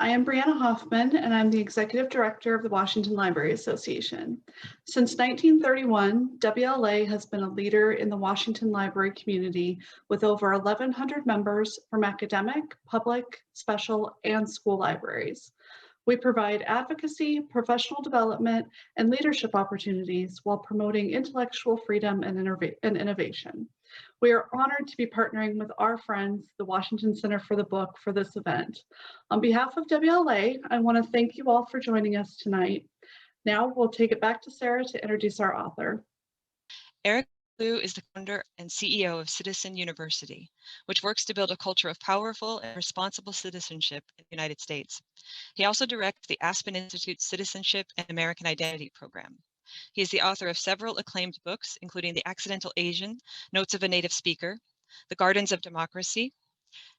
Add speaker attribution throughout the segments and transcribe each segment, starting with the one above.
Speaker 1: I am Brianna Hoffman, and I'm the Executive Director of the Washington Library Association. Since 1931, WLA has been a leader in the Washington library community with over 1,100 members from academic, public, special, and school libraries. We provide advocacy, professional development, and leadership opportunities while promoting intellectual freedom and innovation. We are honored to be partnering with our friends, the Washington Center for the Book, for this event. On behalf of WLA, I want to thank you all for joining us tonight. Now we'll take it back to Sarah to introduce our author.
Speaker 2: Eric Liu is the founder and CEO of Citizen University, which works to build a culture of powerful and responsible citizenship in the United States. He also directs the Aspen Institute's Citizenship and American Identity program. He is the author of several acclaimed books, including The Accidental Asian, Notes of a Native Speaker, The Gardens of Democracy,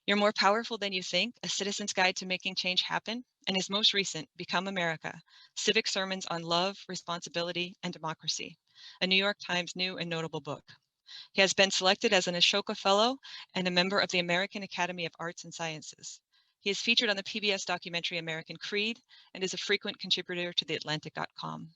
Speaker 2: You're More Powerful Than You Think, A Citizen's Guide to Making Change Happen, and his most recent, Become America, Civic Sermons on Love, Responsibility, and Democracy, a New York Times new and notable book. He has been selected as an Ashoka Fellow and a member of the American Academy of Arts and Sciences. He is featured on the PBS documentary American Creed and is a frequent contributor to theatlantic.com.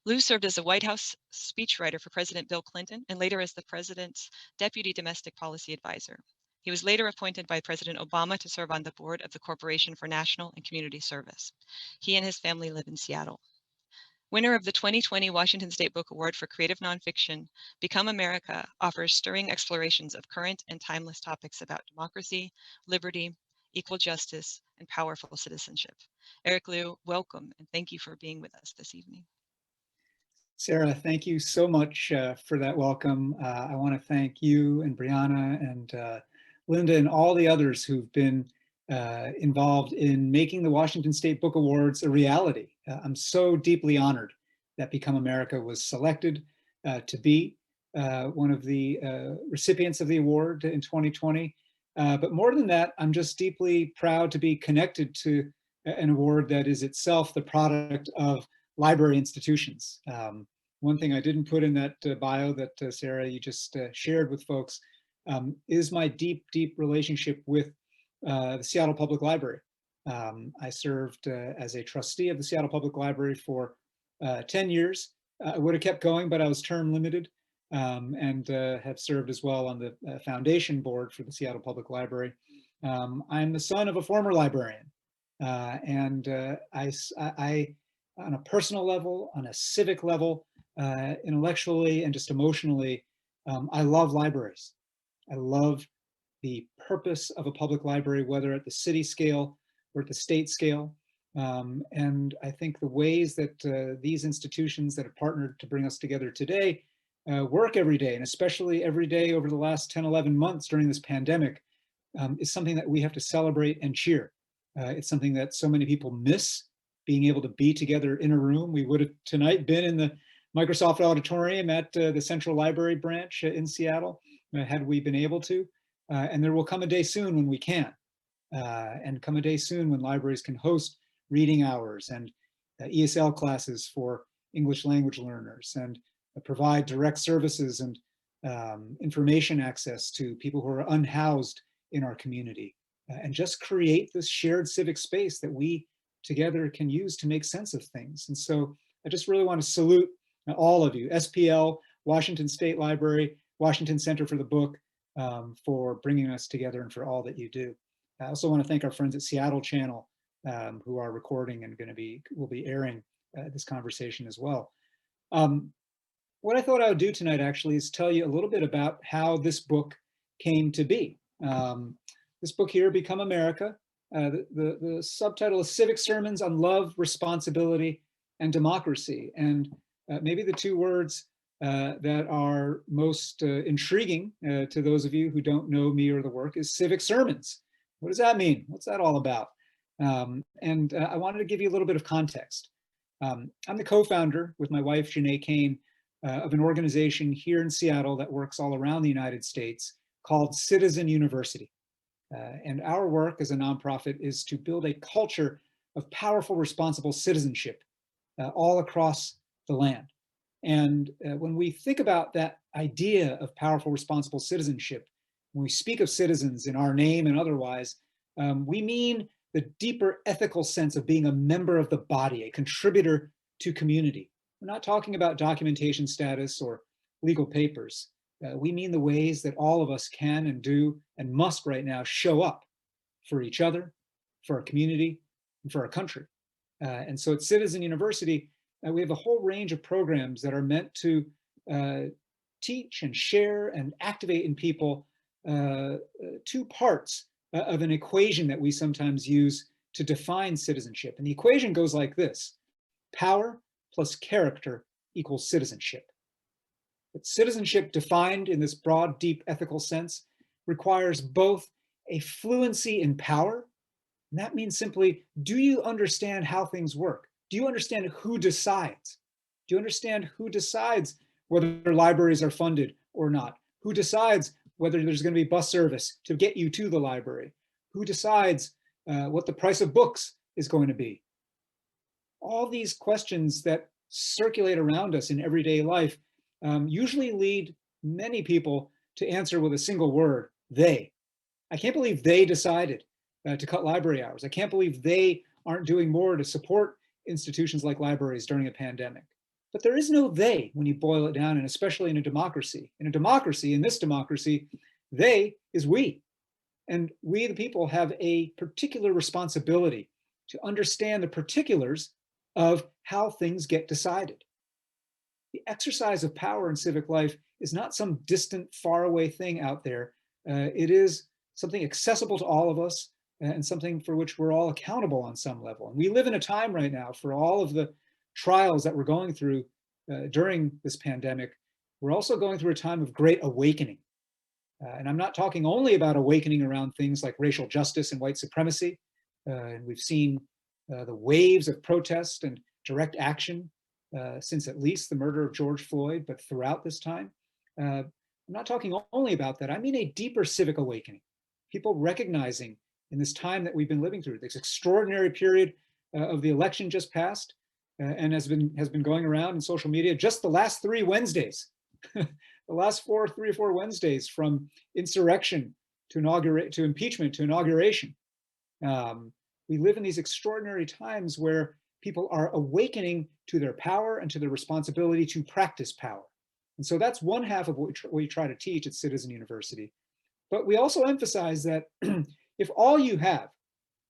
Speaker 2: Liu served as a White House speechwriter for President Bill Clinton and later as the president's deputy domestic policy advisor. He was later appointed by President Obama to serve on the board of the Corporation for National and Community Service. He and his family live in Seattle. Winner of the 2020 Washington State Book Award for Creative Nonfiction, Become America offers stirring explorations of current and timeless topics about democracy, liberty, equal justice, and powerful citizenship. Eric Liu, welcome, and thank you for being with us this evening.
Speaker 3: Sarah, thank you so much for that welcome. I want to thank you and Brianna and Linda and all the others who've been involved in making the Washington State Book Awards a reality. I'm so deeply honored that Become America was selected to be one of the recipients of the award in 2020. But more than that, I'm just deeply proud to be connected to an award that is itself the product of library institutions. One thing I didn't put in that bio that Sarah, you just shared with folks is my deep, deep relationship with the Seattle Public Library. I served as a trustee of the Seattle Public Library for 10 years. I would have kept going, but I was term limited and have served as well on the foundation board for the Seattle Public Library. I'm the son of a former librarian. And I, on a personal level, on a civic level, intellectually and just emotionally, I love libraries. I love the purpose of a public library, whether at the city scale or at the state scale. And I think the ways that these institutions that have partnered to bring us together today work every day, and especially every day over the last 10, 11 months during this pandemic, is something that we have to celebrate and cheer. It's something that so many people miss, being able to be together in a room. We would have tonight been in the Microsoft Auditorium at the Central Library branch in Seattle, had we been able to. And there will come a day soon when we can, and come a day soon when libraries can host reading hours and ESL classes for English language learners and provide direct services and information access to people who are unhoused in our community, and just create this shared civic space that we together can use to make sense of things. And so I just really want to salute all of you, SPL, Washington State Library, Washington Center for the Book, for bringing us together and for all that you do. I also want to thank our friends at Seattle Channel who are recording and will be airing this conversation as well. What I thought I would do tonight actually is tell you a little bit about how this book came to be. This book here, Become America, the subtitle is Civic Sermons on Love, Responsibility, and Democracy. And maybe the two words that are most intriguing to those of you who don't know me or the work is civic sermons. What does that mean? What's that all about? And I wanted to give you a little bit of context. I'm the co-founder with my wife, Janae Kane, of an organization here in Seattle that works all around the United States called Citizen University. And our work as a nonprofit is to build a culture of powerful, responsible citizenship all across the land. And when we think about that idea of powerful, responsible citizenship, when we speak of citizens in our name and otherwise, we mean the deeper ethical sense of being a member of the body, a contributor to community. We're not talking about documentation status or legal papers. We mean the ways that all of us can and do and must right now show up for each other, for our community, and for our country. And so at Citizen University, we have a whole range of programs that are meant to teach and share and activate in people two parts of an equation that we sometimes use to define citizenship. And the equation goes like this: power plus character equals citizenship. But citizenship, defined in this broad, deep ethical sense, requires both a fluency in power, and that means simply, do you understand how things work? Do you understand who decides? Do you understand who decides whether libraries are funded or not? Who decides whether there's going to be bus service to get you to the library? Who decides what the price of books is going to be? All these questions that circulate around us in everyday life usually lead many people to answer with a single word: they. I can't believe they decided to cut library hours. I can't believe they aren't doing more to support institutions like libraries during a pandemic. But there is no they when you boil it down, and especially in a democracy. In a democracy, in this democracy, they is we. And we, the people, have a particular responsibility to understand the particulars of how things get decided. The exercise of power in civic life is not some distant, faraway thing out there. It is something accessible to all of us, and something for which we're all accountable on some level. And we live in a time right now, for all of the trials that we're going through during this pandemic, we're also going through a time of great awakening. And I'm not talking only about awakening around things like racial justice and white supremacy. And we've seen the waves of protest and direct action since at least the murder of George Floyd, but throughout this time. I'm not talking only about that. I mean a deeper civic awakening. People recognizing in this time that we've been living through, this extraordinary period of the election just passed, and has been going around in social media just the last 3 Wednesdays, the last 3 or 4 Wednesdays, from insurrection to impeachment to inauguration. We live in these extraordinary times where people are awakening to their power and to their responsibility to practice power. And so that's one half of what we try to teach at Citizen University. But we also emphasize that if all you have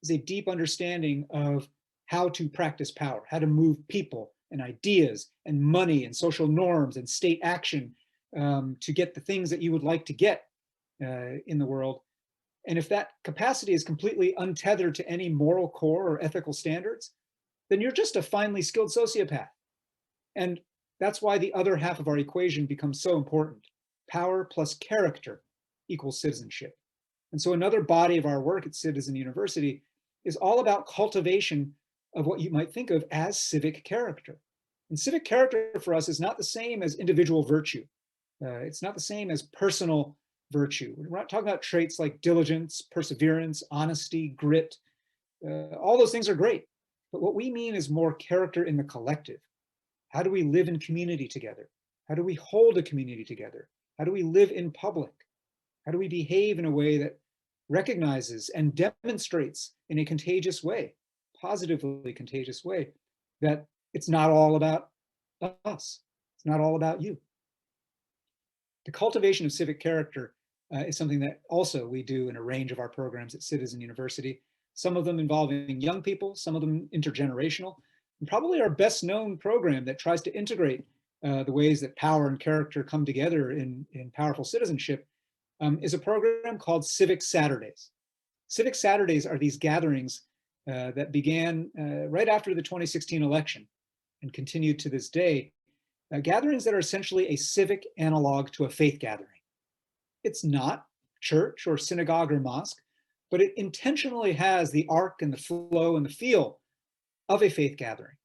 Speaker 3: is a deep understanding of how to practice power, how to move people and ideas and money and social norms and state action to get the things that you would like to get in the world, and if that capacity is completely untethered to any moral core or ethical standards, then you're just a finely skilled sociopath. And that's why the other half of our equation becomes so important. Power plus character equals citizenship. And so another body of our work at Citizen University is all about cultivation of what you might think of as civic character. And civic character for us is not the same as individual virtue. It's not the same as personal virtue. We're not talking about traits like diligence, perseverance, honesty, grit. All those things are great. But what we mean is more character in the collective. How do we live in community together? How do we hold a community together? How do we live in public? How do we behave in a way that recognizes and demonstrates in a contagious way, positively contagious way, that it's not all about us. It's not all about you. The cultivation of civic character is something that also we do in a range of our programs at Citizen University, some of them involving young people, some of them intergenerational. And probably our best known program that tries to integrate the ways that power and character come together in powerful citizenship is a program called Civic Saturdays. Civic Saturdays are these gatherings that began right after the 2016 election and continued to this day, gatherings that are essentially a civic analog to a faith gathering. It's not church or synagogue or mosque, but it intentionally has the arc and the flow and the feel of a faith gathering.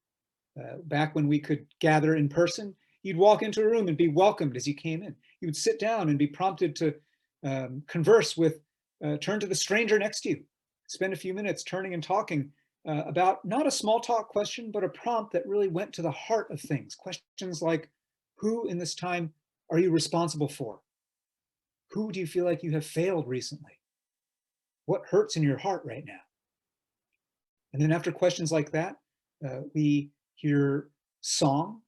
Speaker 3: Back when we could gather in person, you'd walk into a room and be welcomed as you came in. You would sit down and be prompted to converse with, turn to the stranger next to you, spend a few minutes turning and talking about not a small talk question, but a prompt that really went to the heart of things. Questions like, who in this time are you responsible for? Who do you feel like you have failed recently? What hurts in your heart right now? And then after questions like that, we hear song.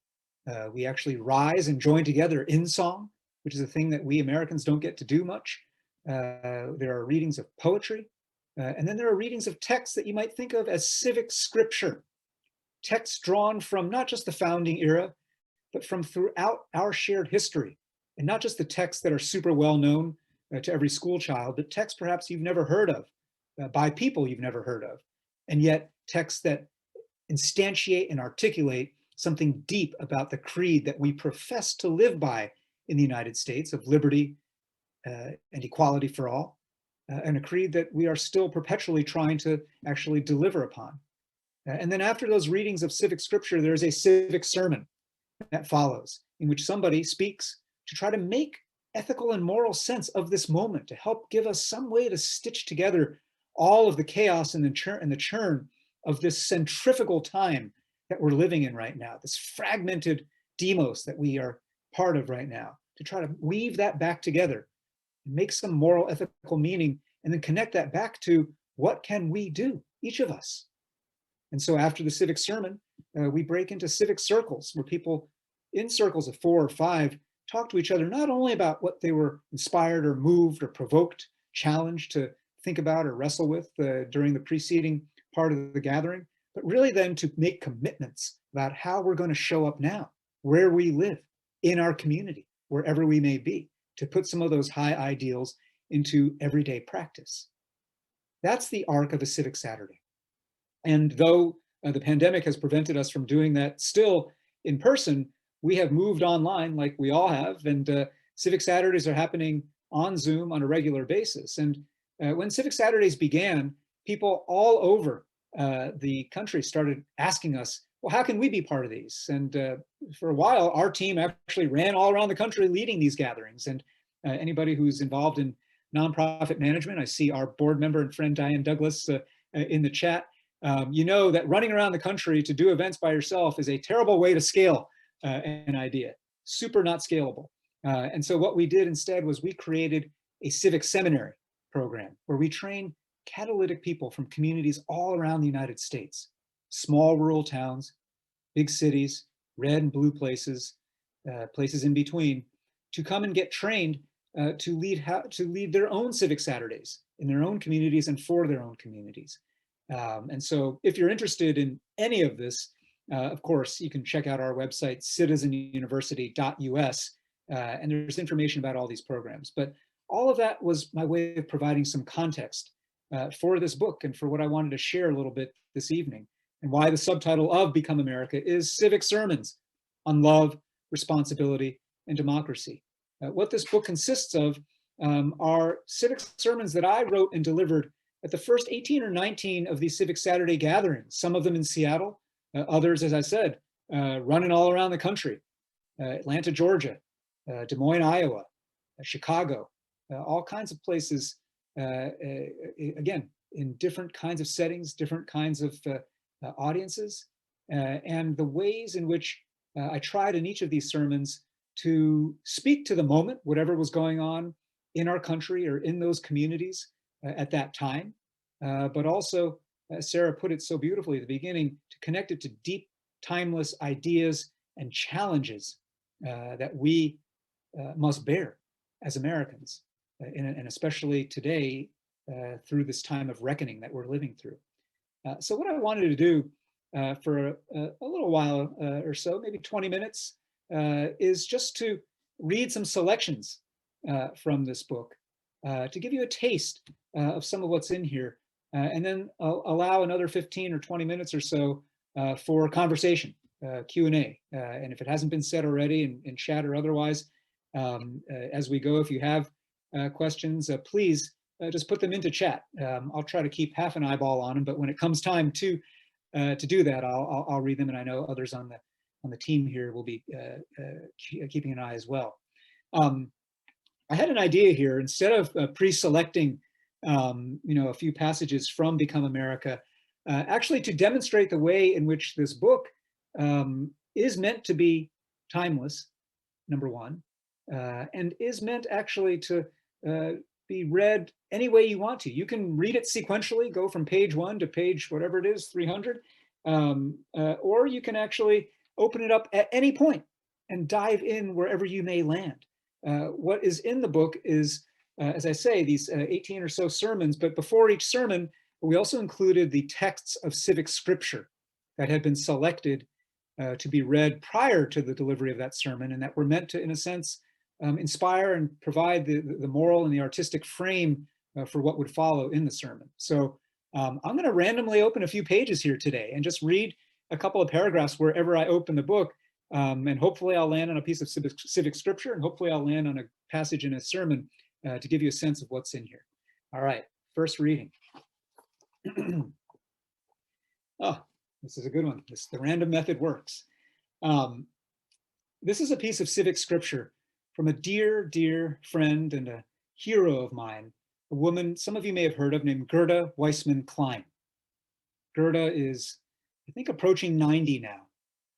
Speaker 3: We actually rise and join together in song, which is a thing that we Americans don't get to do much. There are readings of poetry, and then there are readings of texts that you might think of as civic scripture, texts drawn from not just the founding era, but from throughout our shared history, and not just the texts that are super well known to every school child, but texts perhaps you've never heard of by people you've never heard of, and yet texts that instantiate and articulate something deep about the creed that we profess to live by in the United States of liberty and equality for all, and a creed that we are still perpetually trying to actually deliver upon. And then after those readings of civic scripture, there's a civic sermon that follows, in which somebody speaks to try to make ethical and moral sense of this moment, to help give us some way to stitch together all of the chaos and the churn of this centrifugal time that we're living in right now, this fragmented demos that we are part of right now, to try to weave that back together and make some moral, ethical meaning, and then connect that back to what can we do, each of us. And so after the civic sermon, we break into civic circles where people in circles of 4 or 5 talk to each other, not only about what they were inspired or moved or provoked, challenged to think about or wrestle with during the preceding part of the gathering, but really then to make commitments about how we're going to show up now, where we live, in our community, wherever we may be, to put some of those high ideals into everyday practice. That's the arc of a Civic Saturday. And though the pandemic has prevented us from doing that still in person, we have moved online like we all have, and Civic Saturdays are happening on Zoom on a regular basis. And when Civic Saturdays began, people all over the country started asking us, well, how can we be part of these? And for a while, our team actually ran all around the country leading these gatherings. And anybody who's involved in nonprofit management, I see our board member and friend Diane Douglas in the chat, you know that running around the country to do events by yourself is a terrible way to scale an idea, super not scalable. And so what we did instead was we created a civic seminary program where we train catalytic people from communities all around the United States, small rural towns, big cities, red and blue places, places in between, to come and get trained to lead their own Civic Saturdays in their own communities and for their own communities. And so if you're interested in any of this, of course, you can check out our website, citizenuniversity.us, and there's information about all these programs. But all of that was my way of providing some context for this book and for what I wanted to share a little bit this evening, and why the subtitle of Become America is Civic Sermons on Love, Responsibility, and Democracy. What this book consists of are civic sermons that I wrote and delivered at the first 18 or 19 of these Civic Saturday gatherings, some of them in Seattle, others, as I said, running all around the country, Atlanta, Georgia, Des Moines, Iowa, Chicago, all kinds of places, again, in different kinds of settings, different kinds of audiences, and the ways in which I tried in each of these sermons to speak to the moment, whatever was going on in our country or in those communities at that time, but also, Sarah put it so beautifully at the beginning, to connect it to deep, timeless ideas and challenges that we must bear as Americans, and especially today through this time of reckoning that we're living through. So what I wanted to do for a little while or so, maybe 20 minutes, is just to read some selections from this book to give you a taste of some of what's in here, and then allow another 15 or 20 minutes or so for conversation, Q&A. And if it hasn't been said already in chat or otherwise, as we go, if you have questions, please just put them into chat. I'll try to keep half an eyeball on them, but when it comes time to do that, I'll read them, and I know others on the team here will be keeping an eye as well. I had an idea here, instead of pre-selecting a few passages from Become America, actually to demonstrate the way in which this book is meant to be timeless, number one, and is meant actually to be read any way you want to. You can read it sequentially, go from page 1 to page whatever it is, 300, or you can actually open it up at any point and dive in wherever you may land. What is in the book is, as I say, these 18 or so sermons, but before each sermon, we also included the texts of civic scripture that had been selected to be read prior to the delivery of that sermon, and that were meant to, in a sense, inspire and provide the moral and the artistic frame for what would follow in the sermon. So I'm going to randomly open a few pages here today and just read a couple of paragraphs wherever I open the book, and hopefully I'll land on a piece of civic scripture, and hopefully I'll land on a passage in a sermon to give you a sense of what's in here. All right, first reading. Oh, this is a good one. The random method works. This is a piece of civic scripture from a dear, dear friend and a hero of mine, a woman some of you may have heard of named Gerda Weissman Klein. Gerda is, I think, approaching 90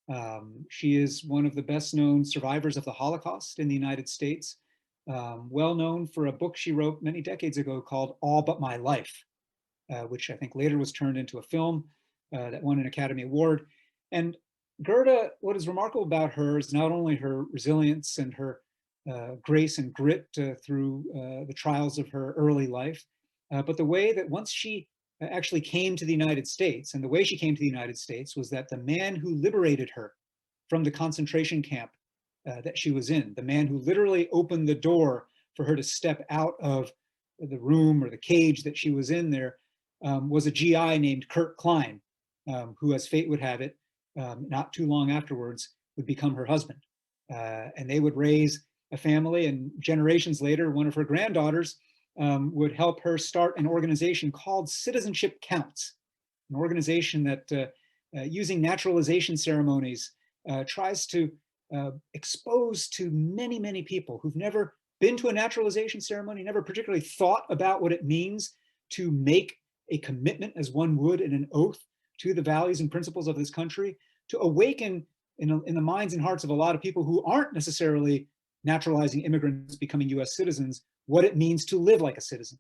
Speaker 3: now. She is one of the best known survivors of the Holocaust in the United States, well known for a book she wrote many decades ago called All But My Life, which I think later was turned into a film that won an Academy Award. And Gerda, what is remarkable about her is not only her resilience and her grace and grit through the trials of her early life, but the way that once she actually came to the United States, and the way she came to the United States was that the man who liberated her from the concentration camp that she was in, the man who literally opened the door for her to step out of the room or the cage that she was in there, was a GI named Kurt Klein, who, as fate would have it, not too long afterwards, would become her husband. And they would raise a family, and generations later, one of her granddaughters would help her start an organization called Citizenship Counts, an organization that, using naturalization ceremonies, tries to expose to many, many people who've never been to a naturalization ceremony, never particularly thought about what it means to make a commitment as one would in an oath to the values and principles of this country, to awaken in the minds and hearts of a lot of people who aren't necessarily naturalizing immigrants becoming US citizens, what it means to live like a citizen.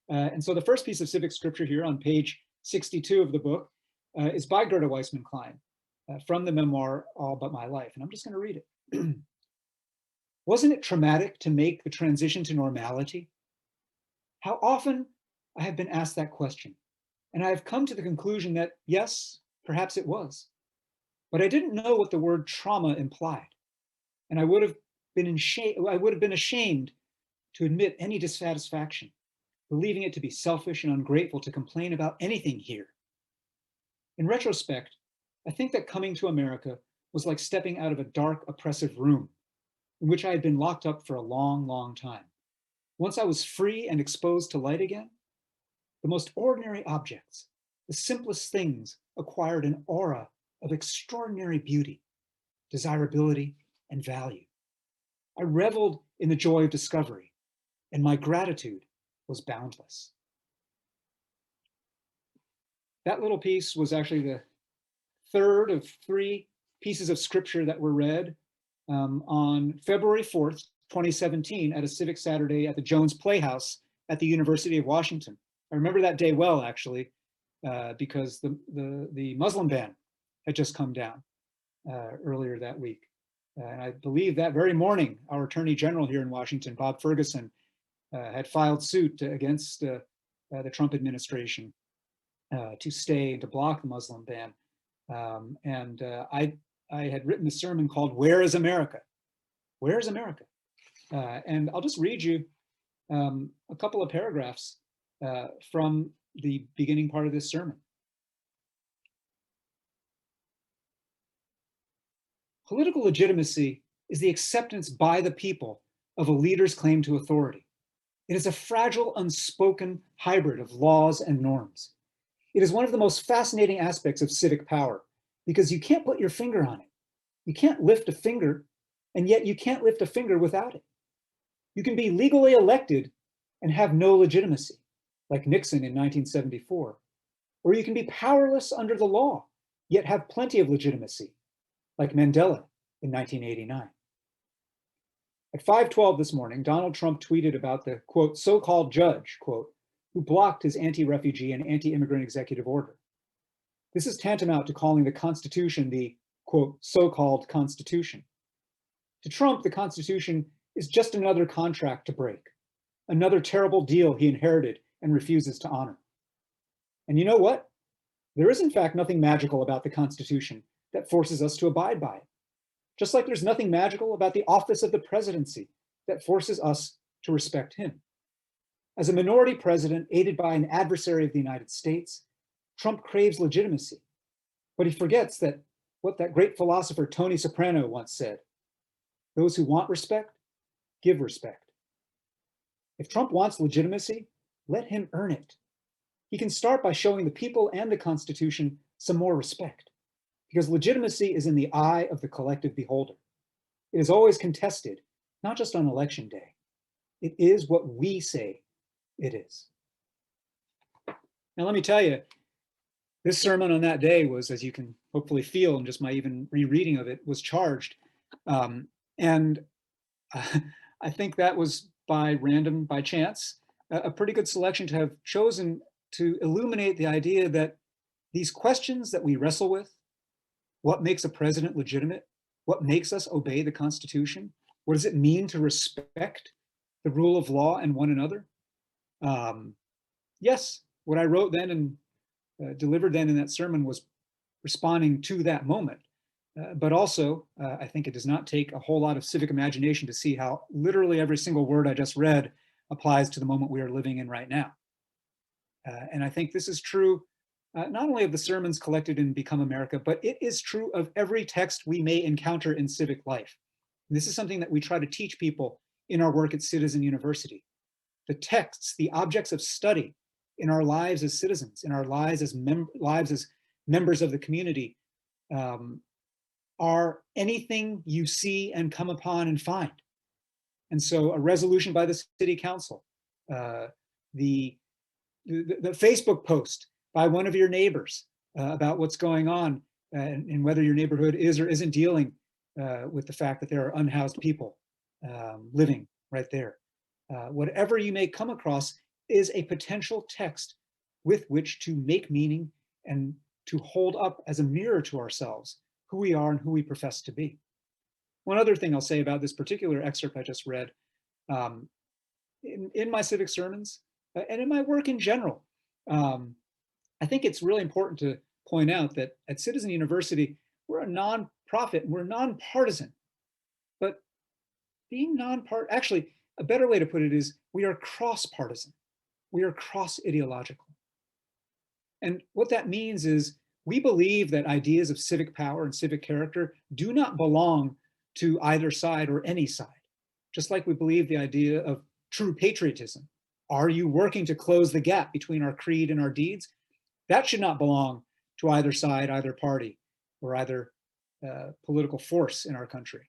Speaker 3: And so the first piece of civic scripture here on page 62 of the book is by Gerda Weissman Klein from the memoir All But My Life. And I'm just going to read it. Wasn't it traumatic to make the transition to normality? How often I have been asked that question, and I have come to the conclusion that yes, perhaps it was. But I didn't know what the word trauma implied, and I would have been ashamed to admit any dissatisfaction, believing it to be selfish and ungrateful to complain about anything here. In retrospect, I think that coming to America was like stepping out of a dark, oppressive room in which I had been locked up for a long, long time. Once I was free and exposed to light again, the most ordinary objects, the simplest things acquired an aura of extraordinary beauty, desirability, and value. I reveled in the joy of discovery, and my gratitude was boundless. That little piece was actually the third of 3 pieces of scripture that were read on February 4th, 2017 at a Civic Saturday at the Jones Playhouse at the University of Washington. I remember that day well, actually, because the Muslim ban had just come down earlier that week. And I believe that very morning, our Attorney General here in Washington, Bob Ferguson, had filed suit against the Trump administration to stay and to block the Muslim ban. I had written a sermon called Where is America? Where is America? And I'll just read you a couple of paragraphs from the beginning part of this sermon. Political legitimacy is the acceptance by the people of a leader's claim to authority. It is a fragile, unspoken hybrid of laws and norms. It is one of the most fascinating aspects of civic power because you can't put your finger on it. You can't lift a finger, and yet you can't lift a finger without it. You can be legally elected and have no legitimacy, like Nixon in 1974. Or you can be powerless under the law, yet have plenty of legitimacy, like Mandela in 1989. At 5:12 this morning, Donald Trump tweeted about the, quote, so-called judge, quote, who blocked his anti-refugee and anti-immigrant executive order. This is tantamount to calling the Constitution the, quote, so-called Constitution. To Trump, the Constitution is just another contract to break, another terrible deal he inherited and refuses to honor. And you know what? There is, in fact, nothing magical about the Constitution that forces us to abide by it. Just like there's nothing magical about the office of the presidency that forces us to respect him. As a minority president aided by an adversary of the United States, Trump craves legitimacy, but he forgets that what that great philosopher Tony Soprano once said, those who want respect, give respect. If Trump wants legitimacy, let him earn it. He can start by showing the people and the Constitution some more respect, because legitimacy is in the eye of the collective beholder. It is always contested, not just on election day. It is what we say it is. Now, let me tell you, this sermon on that day was, as you can hopefully feel in just my even rereading of it, was charged. And I think that was by chance, a pretty good selection to have chosen to illuminate the idea that these questions that we wrestle with, what makes a president legitimate? What makes us obey the Constitution? What does it mean to respect the rule of law and one another? Yes, what I wrote then and delivered then in that sermon was responding to that moment. But also, I think it does not take a whole lot of civic imagination to see how literally every single word I just read applies to the moment we are living in right now. And I think this is true not only of the sermons collected in Become America, but it is true of every text we may encounter in civic life. And this is something that we try to teach people in our work at Citizen University. The texts, the objects of study in our lives as citizens, in our lives as members of the community, are anything you see and come upon and find. And so a resolution by the city council, the Facebook post by one of your neighbors about what's going on and whether your neighborhood is or isn't dealing with the fact that there are unhoused people living right there. Whatever you may come across is a potential text with which to make meaning and to hold up as a mirror to ourselves who we are and who we profess to be. One other thing I'll say about this particular excerpt I just read, in my civic sermons and in my work in general, I think it's really important to point out that at Citizen University, we're a nonprofit, we're nonpartisan. But being actually, a better way to put it is we are cross-partisan. We are cross-ideological. And what that means is we believe that ideas of civic power and civic character do not belong to either side or any side. Just like we believe the idea of true patriotism. Are you working to close the gap between our creed and our deeds? That should not belong to either side, either party, or either political force in our country.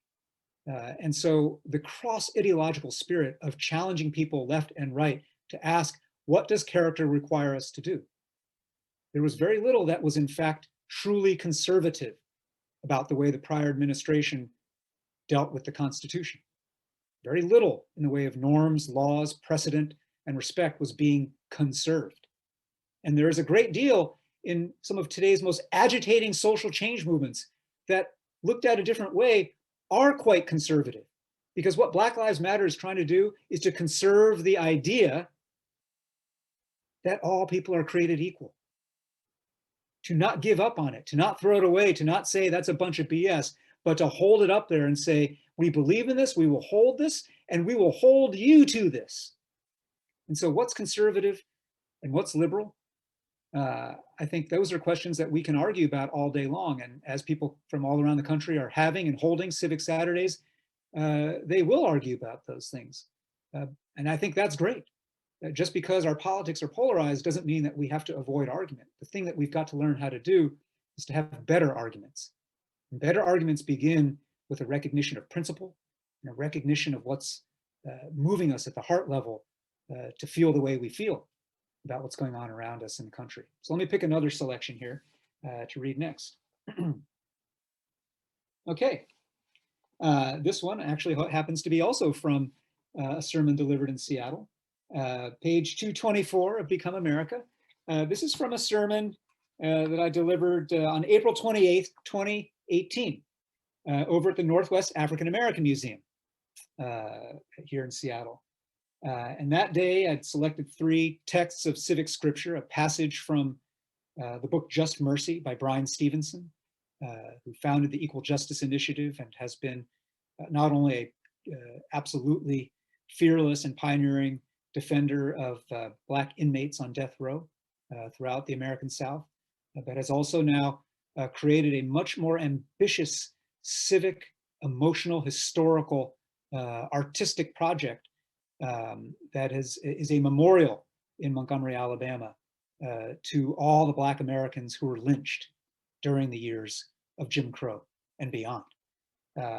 Speaker 3: And so the cross-ideological spirit of challenging people left and right to ask, what does character require us to do? There was very little that was in fact truly conservative about the way the prior administration dealt with the Constitution. Very little in the way of norms, laws, precedent, and respect was being conserved. And there is a great deal in some of today's most agitating social change movements that, looked at a different way, are quite conservative. Because what Black Lives Matter is trying to do is to conserve the idea that all people are created equal. To not give up on it, to not throw it away, to not say that's a bunch of BS, but to hold it up there and say, we believe in this, we will hold this, and we will hold you to this. And so what's conservative and what's liberal? I think those are questions that we can argue about all day long. And as people from all around the country are having and holding Civic Saturdays, they will argue about those things. And I think that's great. Just because our politics are polarized doesn't mean that we have to avoid argument. The thing that we've got to learn how to do is to have better arguments. And better arguments begin with a recognition of principle and a recognition of what's moving us at the heart level to feel the way we feel about what's going on around us in the country. So let me pick another selection here to read next. Okay. This one actually happens to be also from a sermon delivered in Seattle. Page 224 of Become America. This is from a sermon that I delivered on April 28th, 2018, over at the Northwest African American Museum here in Seattle. And that day I'd selected 3 texts of civic scripture, a passage from the book Just Mercy by Brian Stevenson, who founded the Equal Justice Initiative and has been not only a absolutely fearless and pioneering defender of Black inmates on death row throughout the American South, but has also now created a much more ambitious civic, emotional, historical, artistic project that is a memorial in Montgomery, Alabama, to all the Black Americans who were lynched during the years of Jim Crow and beyond.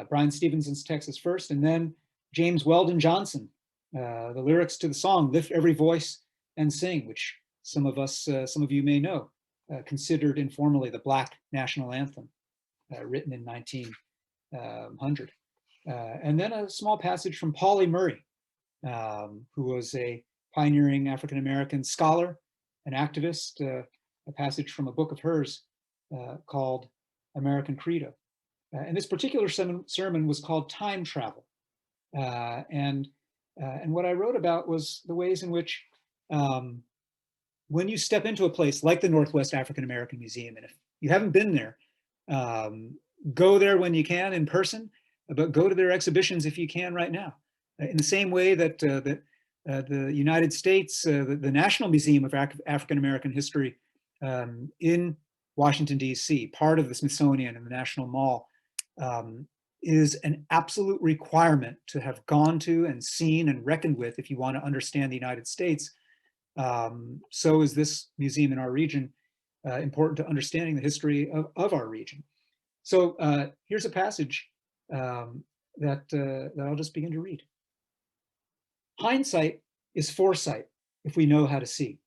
Speaker 3: Brian Stevenson's text is first, and then James Weldon Johnson, the lyrics to the song "Lift Every Voice and Sing," which some of you may know, considered informally the Black national anthem, written in 1900. And then a small passage from Pauli Murray, who was a pioneering African-American scholar, an activist, a passage from a book of hers called American Credo. And this particular sermon was called Time Travel. And what I wrote about was the ways in which when you step into a place like the Northwest African American Museum, and if you haven't been there, go there when you can in person, but go to their exhibitions if you can right now. In the same way that the United States, the National Museum of African American History in Washington, D.C., part of the Smithsonian and the National Mall, is an absolute requirement to have gone to and seen and reckoned with if you want to understand the United States. So is this museum in our region important to understanding the history of our region. So here's a passage that I'll just begin to read. Hindsight is foresight if we know how to see.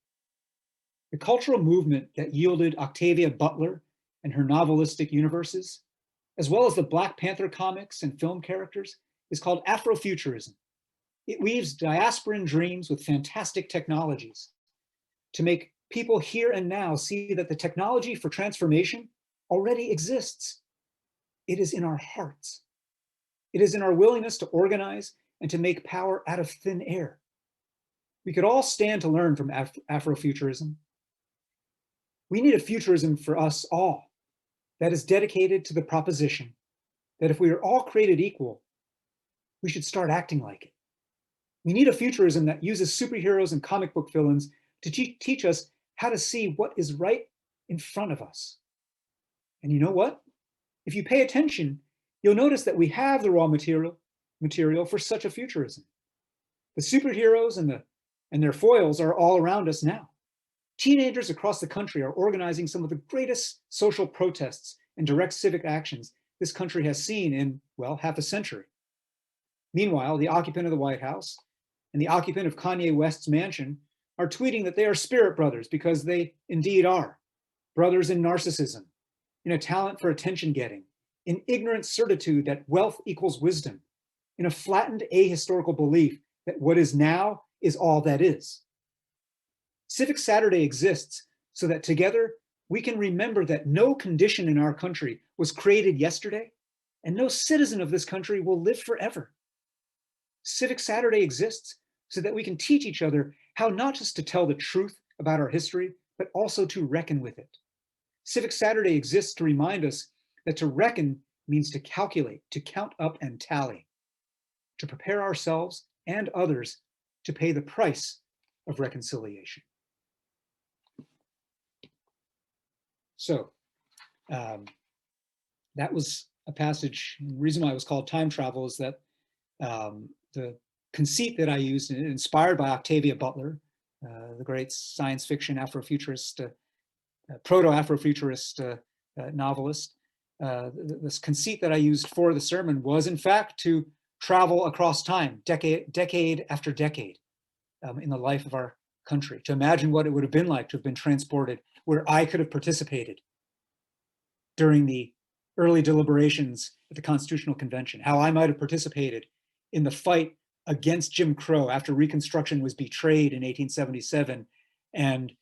Speaker 3: The cultural movement that yielded Octavia Butler and her novelistic universes, as well as the Black Panther comics and film characters, is called Afrofuturism. It weaves diasporan dreams with fantastic technologies to make people here and now see that the technology for transformation already exists. It is in our hearts. It is in our willingness to organize and to make power out of thin air. We could all stand to learn from Afrofuturism. We need a futurism for us all that is dedicated to the proposition that if we are all created equal, we should start acting like it. We need a futurism that uses superheroes and comic book villains to teach us how to see what is right in front of us. And you know what? If you pay attention, you'll notice that we have the raw material for such a futurism. The superheroes and their foils are all around us now. Teenagers across the country are organizing some of the greatest social protests and direct civic actions this country has seen in, well, half a century. Meanwhile, the occupant of the White House and the occupant of Kanye West's mansion are tweeting that they are spirit brothers because they indeed are. Brothers in narcissism, in a talent for attention getting, in ignorant certitude that wealth equals wisdom, in a flattened ahistorical belief that what is now is all that is. Civic Saturday exists so that together we can remember that no condition in our country was created yesterday, and no citizen of this country will live forever. Civic Saturday exists so that we can teach each other how not just to tell the truth about our history, but also to reckon with it. Civic Saturday exists to remind us that to reckon means to calculate, to count up and tally, to prepare ourselves and others to pay the price of reconciliation. So that was a passage. The reason why it was called Time Travel is that the conceit that I used, inspired by Octavia Butler, the great science fiction Afrofuturist, proto-Afrofuturist novelist, this conceit that I used for the sermon was in fact to travel across time, decade after decade, in the life of our country, to imagine what it would have been like to have been transported where I could have participated during the early deliberations at the Constitutional Convention, how I might have participated in the fight against Jim Crow after Reconstruction was betrayed in 1877 and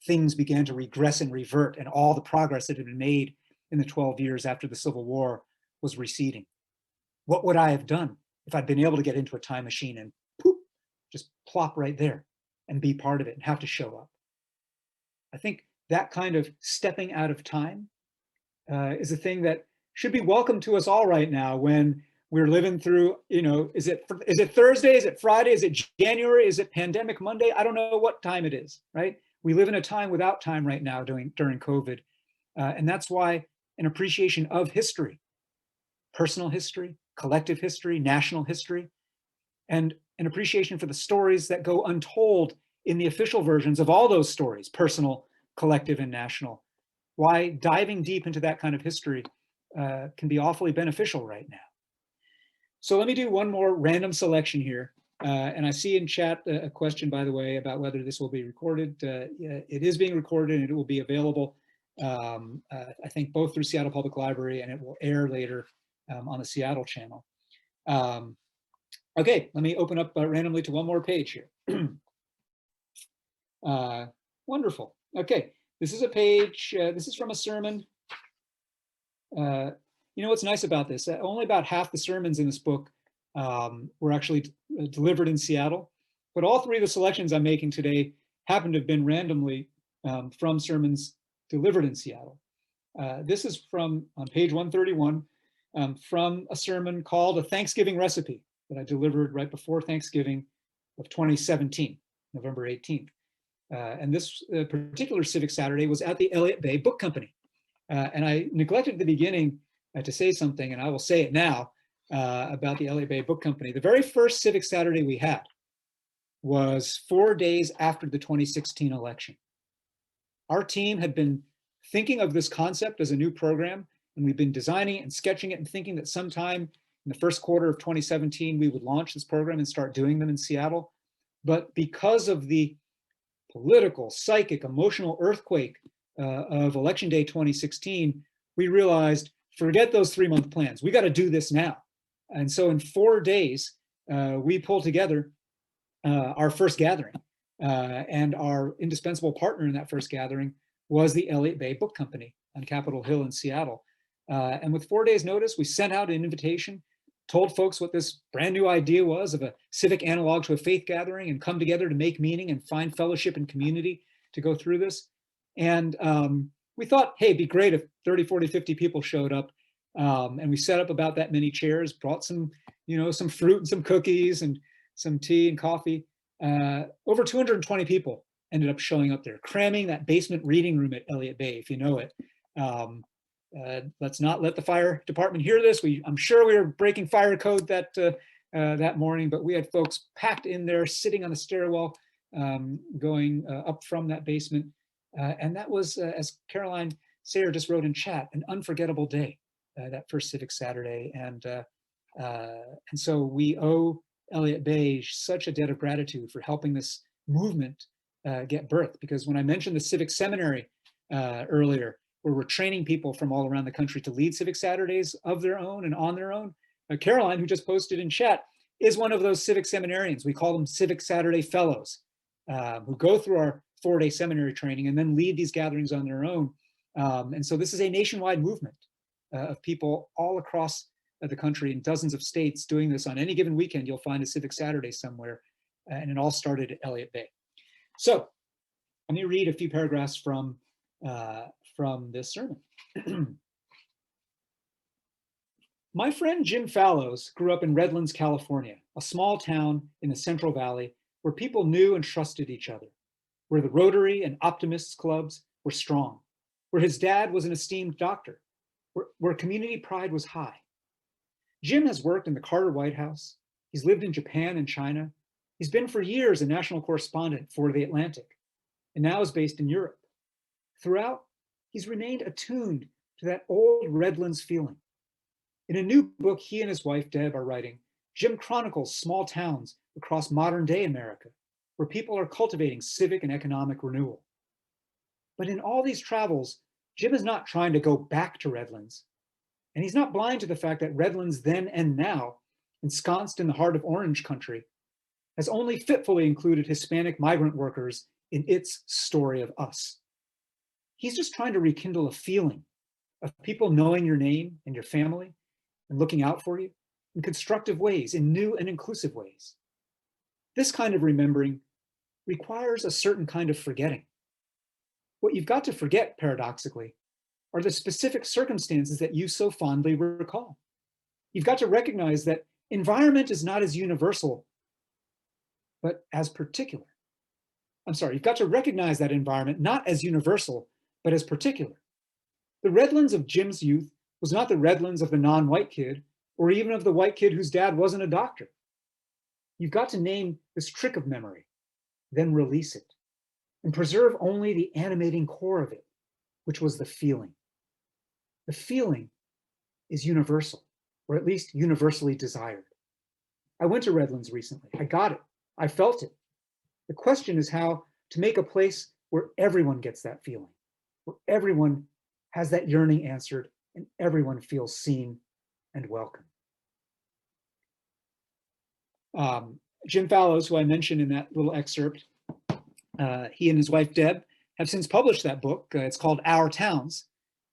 Speaker 3: things began to regress and revert, and all the progress that had been made in the 12 years after the Civil War was receding. What would I have done if I'd been able to get into a time machine and poof, just plop right there and be part of it and have to show up? I think that kind of stepping out of time is a thing that should be welcome to us all right now when we're living through, is it Thursday? Is it Friday? Is it January? Is it pandemic Monday? I don't know what time it is, right? We live in a time without time right now during COVID. And that's why an appreciation of history, personal history, collective history, national history, and an appreciation for the stories that go untold in the official versions of all those stories, personal, collective, and national. Why diving deep into that kind of history can be awfully beneficial right now. So let me do one more random selection here. And I see in chat a question, by the way, about whether this will be recorded. It is being recorded and it will be available, I think, both through Seattle Public Library, and it will air later on the Seattle channel. Okay, let me open up randomly to one more page here. Wonderful. Okay, this is a page, this is from a sermon. You know what's nice about this? Only about half the sermons in this book were actually delivered in Seattle, but all three of the selections I'm making today happen to have been randomly from sermons delivered in Seattle. This is from on page 131 from a sermon called A Thanksgiving Recipe that I delivered right before Thanksgiving of 2017, November 18th. And this particular Civic Saturday was at the Elliott Bay Book Company. And I neglected at the beginning to say something, and I will say it now about the Elliott Bay Book Company. The very first Civic Saturday we had was 4 days after the 2016 election. Our team had been thinking of this concept as a new program, and we've been designing and sketching it and thinking that sometime in the first quarter of 2017, we would launch this program and start doing them in Seattle. But because of the political, psychic, emotional earthquake of Election Day 2016, we realized, forget those 3-month plans. We got to do this now. And so in 4 days, we pulled together our first gathering. And our indispensable partner in that first gathering was the Elliott Bay Book Company on Capitol Hill in Seattle. And with 4 days notice, we sent out an invitation, told folks what this brand new idea was of a civic analog to a faith gathering, and come together to make meaning and find fellowship and community to go through this. And we thought, hey, it'd be great if 30, 40, 50 people showed up. And we set up about that many chairs, brought some, some fruit and some cookies and some tea and coffee. Over 220 people ended up showing up there, cramming that basement reading room at Elliott Bay, if you know it. Let's not let the fire department hear this. I'm sure we were breaking fire code that morning, but we had folks packed in there, sitting on the stairwell, going up from that basement. And that was, as Caroline Sayer just wrote in chat, an unforgettable day, that first Civic Saturday. And so we owe Elliott Bay such a debt of gratitude for helping this movement get birth. Because when I mentioned the Civic Seminary earlier, where we're training people from all around the country to lead Civic Saturdays of their own and on their own, Caroline, who just posted in chat, is one of those civic seminarians. We call them Civic Saturday Fellows, who go through our 4-day seminary training and then lead these gatherings on their own. And so this is a nationwide movement of people all across the country in dozens of states doing this. On any given weekend, you'll find a Civic Saturday somewhere, and it all started at Elliott Bay. So let me read a few paragraphs from this sermon. My friend Jim Fallows grew up in Redlands, California, a small town in the Central Valley where people knew and trusted each other, where the Rotary and Optimists clubs were strong, where his dad was an esteemed doctor, where community pride was high. Jim has worked in the Carter White House. He's lived in Japan and China. He's been for years a national correspondent for The Atlantic, and now is based in Europe. Throughout, he's remained attuned to that old Redlands feeling. In a new book he and his wife, Deb, are writing, Jim chronicles small towns across modern-day America where people are cultivating civic and economic renewal. But in all these travels, Jim is not trying to go back to Redlands. And he's not blind to the fact that Redlands then and now, ensconced in the heart of Orange country, has only fitfully included Hispanic migrant workers in its story of us. He's just trying to rekindle a feeling of people knowing your name and your family and looking out for you in constructive ways, in new and inclusive ways. This kind of remembering requires a certain kind of forgetting. What you've got to forget, paradoxically, are the specific circumstances that you so fondly recall. You've got to recognize that environment is not as universal, but as particular. You've got to recognize that environment not as universal, but as particular. The Redlands of Jim's youth was not the Redlands of the non-white kid, or even of the white kid whose dad wasn't a doctor. You've got to name this trick of memory, then release it, and preserve only the animating core of it, which was the feeling. The feeling is universal, or at least universally desired. I went to Redlands recently. I got it. I felt it. The question is how to make a place where everyone gets that feeling, where everyone has that yearning answered, and everyone feels seen and welcome. Jim Fallows, who I mentioned in that little excerpt, he and his wife Deb have since published that book. It's called Our Towns,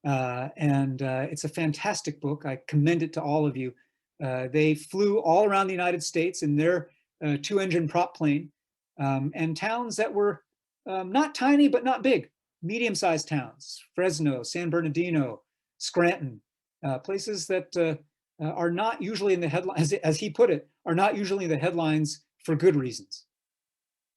Speaker 3: and it's a fantastic book. I commend it to all of you. They flew all around the United States in their two-engine prop plane, and towns that were not tiny but not big, medium-sized towns: Fresno, San Bernardino, Scranton, places that are not usually in the headlines, as he put it, are not usually in the headlines for good reasons.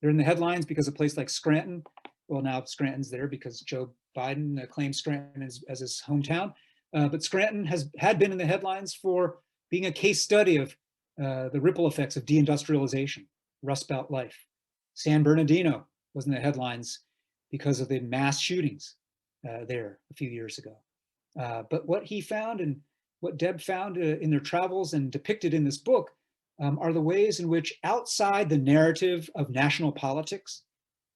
Speaker 3: They're in the headlines because a place like Scranton, well, now Scranton's there because Joe Biden claims Scranton as his hometown, but Scranton had been in the headlines for being a case study of the ripple effects of deindustrialization, Rust Belt life. San Bernardino was in the headlines because of the mass shootings there a few years ago. But what he found and what Deb found in their travels and depicted in this book are the ways in which, outside the narrative of national politics,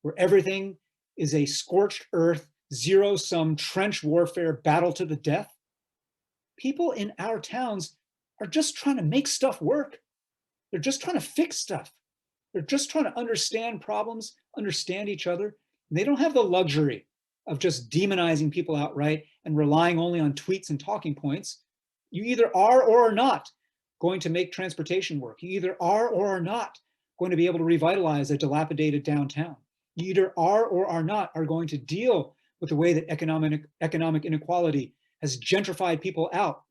Speaker 3: where everything is a scorched earth, zero-sum trench warfare battle to the death, people in our towns are just trying to make stuff work. They're just trying to fix stuff. They're just trying to understand problems, understand each other. And they don't have the luxury of just demonizing people outright and relying only on tweets and talking points. You either are or are not going to make transportation work. You either are or are not going to be able to revitalize a dilapidated downtown. You either are or are not are going to deal with the way that economic inequality has gentrified people out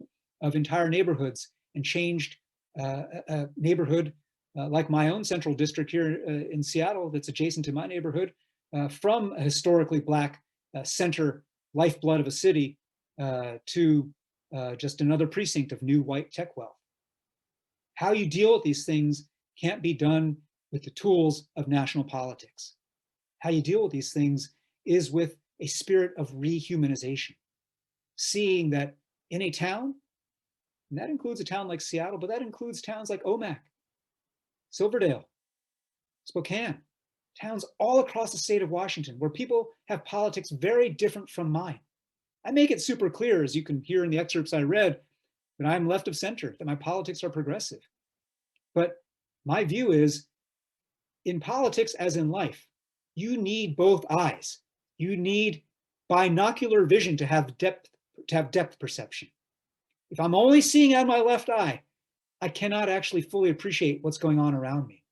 Speaker 3: of entire neighborhoods and changed a neighborhood like my own central district here in Seattle that's adjacent to my neighborhood from a historically Black center lifeblood of a city to just another precinct of new white tech wealth. How you deal with these things can't be done with the tools of national politics. How you deal with these things is with a spirit of rehumanization, seeing that in a town, and that includes a town like Seattle, but that includes towns like Omak, Silverdale, Spokane, towns all across the state of Washington where people have politics very different from mine. I make it super clear, as you can hear in the excerpts I read, that I'm left of center, that my politics are progressive. But my view is, in politics as in life, you need both eyes. You need binocular vision to have depth perception. If I'm only seeing out of my left eye, I cannot actually fully appreciate what's going on around me.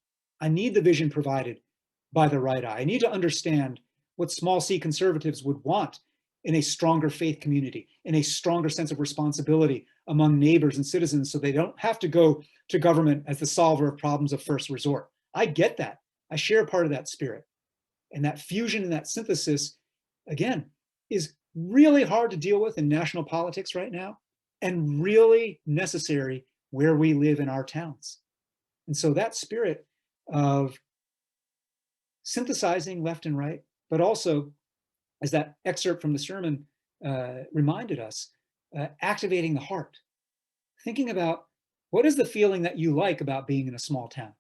Speaker 3: I need the vision provided by the right eye. I need to understand what small c conservatives would want in a stronger faith community, in a stronger sense of responsibility among neighbors and citizens, so they don't have to go to government as the solver of problems of first resort. I get that. I share part of that spirit. And that fusion and that synthesis, again, is really hard to deal with in national politics right now, and really necessary where we live in our towns. And so that spirit of synthesizing left and right, but also, as that excerpt from the sermon reminded us, activating the heart, thinking about what is the feeling that you like about being in a small town?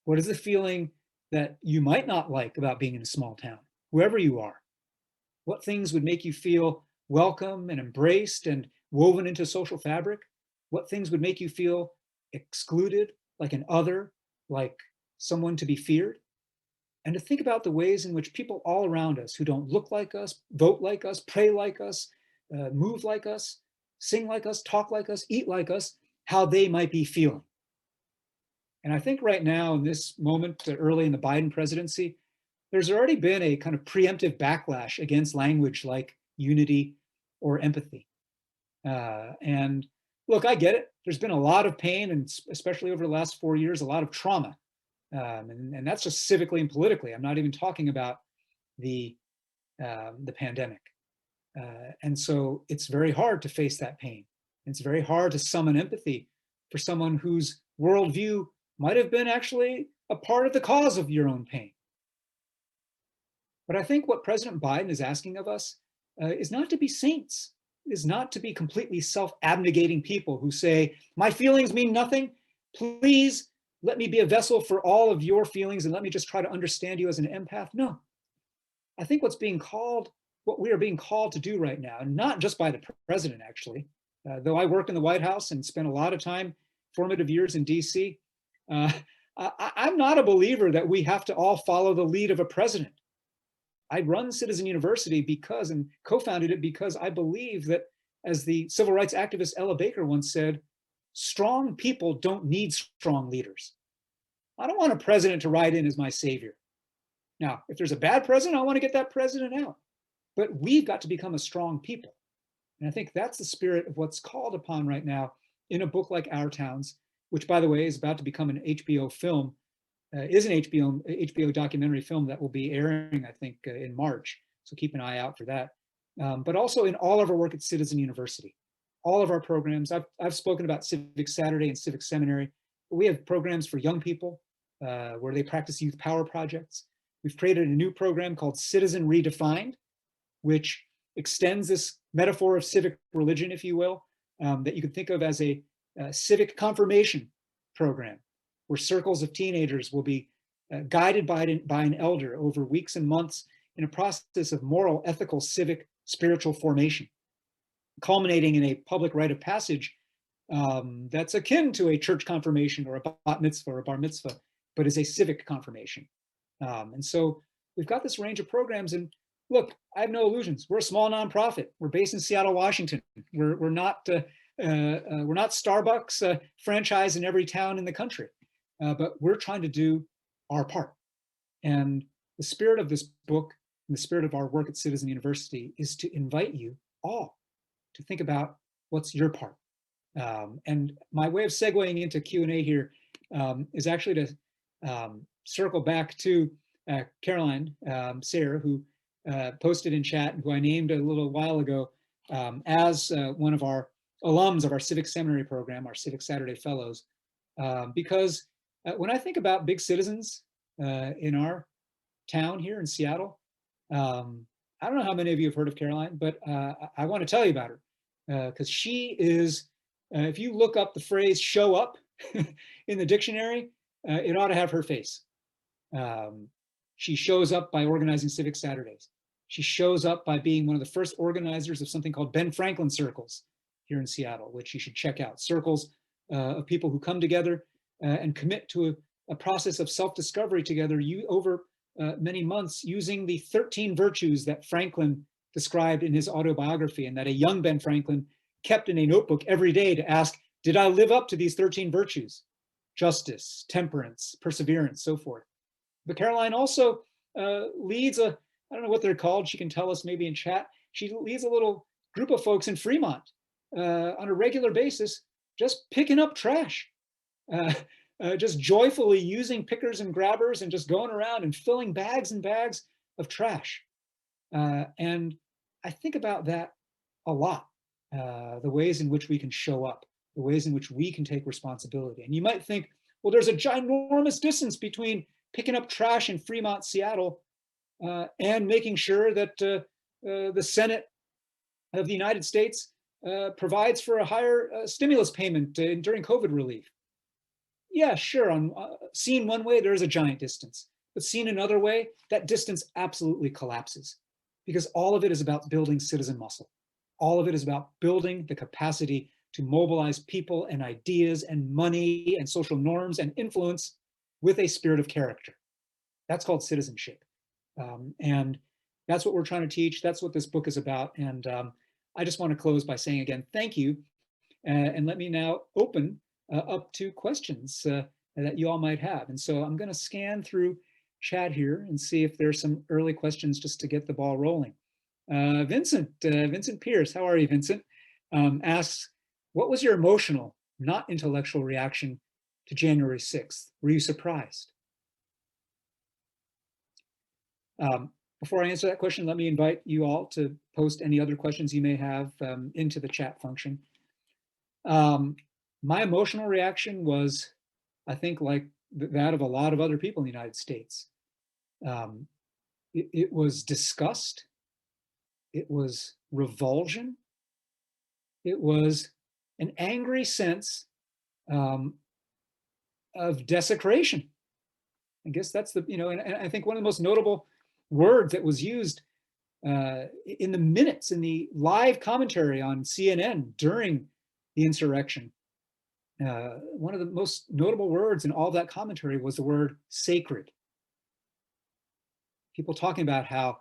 Speaker 3: What is the feeling that you might not like about being in a small town, wherever you are? What things would make you feel welcome and embraced and woven into social fabric, what things would make you feel excluded, like an other, like someone to be feared, and to think about the ways in which people all around us who don't look like us, vote like us, pray like us, move like us, sing like us, talk like us, eat like us, how they might be feeling. And I think right now in this moment, early in the Biden presidency, there's already been a kind of preemptive backlash against language like unity or empathy. And look, I get it. There's been a lot of pain, and especially over the last 4 years, a lot of trauma. And that's just civically and politically. I'm not even talking about the pandemic. And so it's very hard to face that pain. It's very hard to summon empathy for someone whose worldview might have been actually a part of the cause of your own pain. But I think what President Biden is asking of us is not to be saints, is not to be completely self-abnegating people who say, my feelings mean nothing. Please let me be a vessel for all of your feelings and let me just try to understand you as an empath. No, I think what we are being called to do right now, and not just by the president, actually, though I worked in the White House and spent a lot of time, formative years in DC, I'm not a believer that we have to all follow the lead of a president. I run Citizen University because, and co-founded it because I believe that, as the civil rights activist Ella Baker once said, strong people don't need strong leaders. I don't want a president to ride in as my savior. Now, if there's a bad president, I want to get that president out. But we've got to become a strong people. And I think that's the spirit of what's called upon right now in a book like Our Towns, which, by the way, is about to become an HBO film, is an HBO documentary film that will be airing, I think, in March. So keep an eye out for that. But also in all of our work at Citizen University, all of our programs. I've spoken about Civic Saturday and Civic Seminary. We have programs for young people where they practice youth power projects. We've created a new program called Citizen Redefined, which extends this metaphor of civic religion, if you will, that you can think of as a civic confirmation program, where circles of teenagers will be guided by an elder over weeks and months in a process of moral, ethical, civic, spiritual formation, culminating in a public rite of passage that's akin to a church confirmation or a bat mitzvah or a bar mitzvah, but is a civic confirmation. And so we've got this range of programs. And look, I have no illusions. We're a small nonprofit. We're based in Seattle, Washington. We're not Starbucks franchise in every town in the country, but we're trying to do our part. And the spirit of this book and the spirit of our work at Citizen University is to invite you all to think about what's your part. And my way of segueing into Q&A here is actually to circle back to Caroline Sayre, who posted in chat, who I named a little while ago as one of our alums of our Civic Seminary program, our Civic Saturday Fellows, because when I think about big citizens in our town here in Seattle, I don't know how many of you have heard of Caroline, but I want to tell you about her because she is, if you look up the phrase show up in the dictionary, it ought to have her face. She shows up by organizing Civic Saturdays. She shows up by being one of the first organizers of something called Ben Franklin Circles here in Seattle, which you should check out. Circles of people who come together and commit to a process of self-discovery together over many months, using the 13 virtues that Franklin described in his autobiography, and that a young Ben Franklin kept in a notebook every day to ask, did I live up to these 13 virtues? Justice, temperance, perseverance, so forth. But Caroline also leads I don't know what they're called, she can tell us maybe in chat, she leads a little group of folks in Fremont on a regular basis, just picking up trash, just joyfully using pickers and grabbers and just going around and filling bags and bags of trash. And I think about that a lot, the ways in which we can show up, the ways in which we can take responsibility. And you might think, well, there's a ginormous distance between picking up trash in Fremont, Seattle, and making sure that the Senate of the United States provides for a higher stimulus payment during COVID relief. Yeah, sure, seen one way, there is a giant distance, but seen another way, that distance absolutely collapses, because all of it is about building citizen muscle. All of it is about building the capacity to mobilize people and ideas and money and social norms and influence with a spirit of character. That's called citizenship. And that's what we're trying to teach. That's what this book is about. And I just want to close by saying again, thank you. And let me now open up to questions that you all might have. And so I'm going to scan through chat here and see if there's some early questions just to get the ball rolling. Vincent Pierce, how are you, Vincent? Asks, what was your emotional, not intellectual reaction to January 6th? Were you surprised? Before I answer that question, let me invite you all to post any other questions you may have into the chat function. My emotional reaction was, I think, like that of a lot of other people in the United States. It was disgust. It was revulsion. It was an angry sense of desecration. I guess that's the, and I think one of the most notable words that was used in the minutes, in the live commentary on CNN during the insurrection, one of the most notable words in all that commentary was the word sacred. People talking about how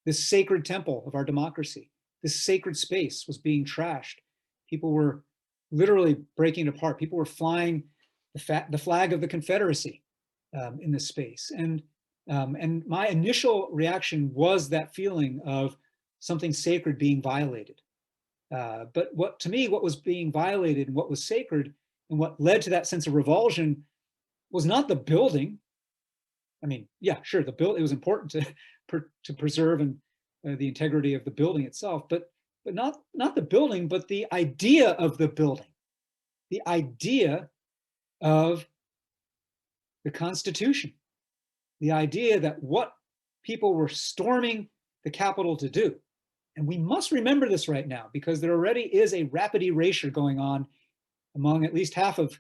Speaker 3: this sacred temple of our democracy, this sacred space was being trashed. People were literally breaking it apart. People were flying the flag of the Confederacy in this space. And my initial reaction was that feeling of something sacred being violated. But what was being violated and what was sacred and what led to that sense of revulsion was not the building. I mean, yeah, sure, the building, it was important to preserve and the integrity of the building itself, but not the building, but the idea of the building, the idea of the Constitution, the idea that what people were storming the Capitol to do. And we must remember this right now, because there already is a rapid erasure going on among at least half of